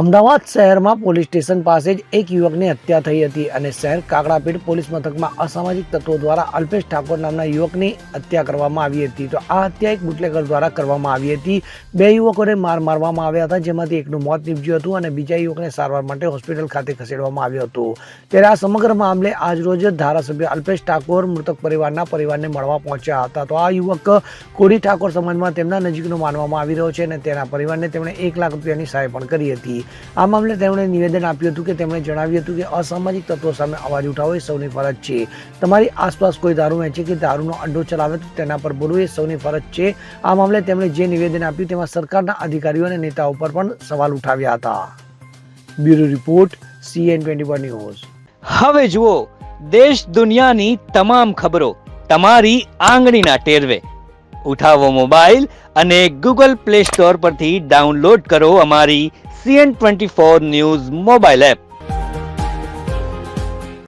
અમદાવાદ શહેરમાં police station પાસે જ એક યુવકની હત્યા થઈ હતી અને શહેર કાકડાપીઠ પોલીસ મથકમાં અસામાજિક તત્વો દ્વારા અલ્પેશ ઠાકોર નામના યુવકની હત્યા કરવામાં આવી હતી. તો આ હત્યા એક બુટલેગર દ્વારા કરવામાં આવી હતી. બે યુવકોને મારવામાં આવ્યા હતા, જેમાંથી એકનું મોત નીપજ્યું હતું અને બીજા યુવકને સારવાર માટે હોસ્પિટલ ખાતે ખસેડવામાં આવ્યો હતો. ત્યારે આ સમગ્ર મામલે આજરોજ ધારાસભ્ય અલ્પેશ ઠાકોર મૃતક પરિવારને મળવા પહોંચ્યા હતા. તો આ યુવક કોળી ઠાકોર સમાજમાં તેમના નજીકનો માનવામાં આવી રહ્યો છે અને તેના પરિવારને તેમણે 1 લાખ રૂપિયાની સહાય પણ કરી હતી. આ મામલે તેમણે નિવેદન આપ્યું હતું કે તેમણે જણાવ્યું હતું કે અસામાજિક તત્વો સામે અવાજ ઉઠાવવો એ સૌની ફરજ છે. તમારી આસપાસ કોઈ દારૂ વેચે કે દારૂનો અડ્ડો ચલાવે તો તેના પર બોલવું એ સૌની ફરજ છે. આ મામલે તેમણે જે નિવેદન આપ્યું તેમાં સરકારના અધિકારીઓ અને નેતાઓ પર પણ સવાલ ઉઠાવ્યા હતા. Bureau report CN24 news. હવે જુઓ દેશ દુનિયાની તમામ ખબરો તમારી આંગળીના ટેરવે. ઉઠાવો મોબાઈલ અને Google Play Store પરથી ડાઉનલોડ કરો અમારી CN24 ન્યૂઝ મોબાઈલ એપ.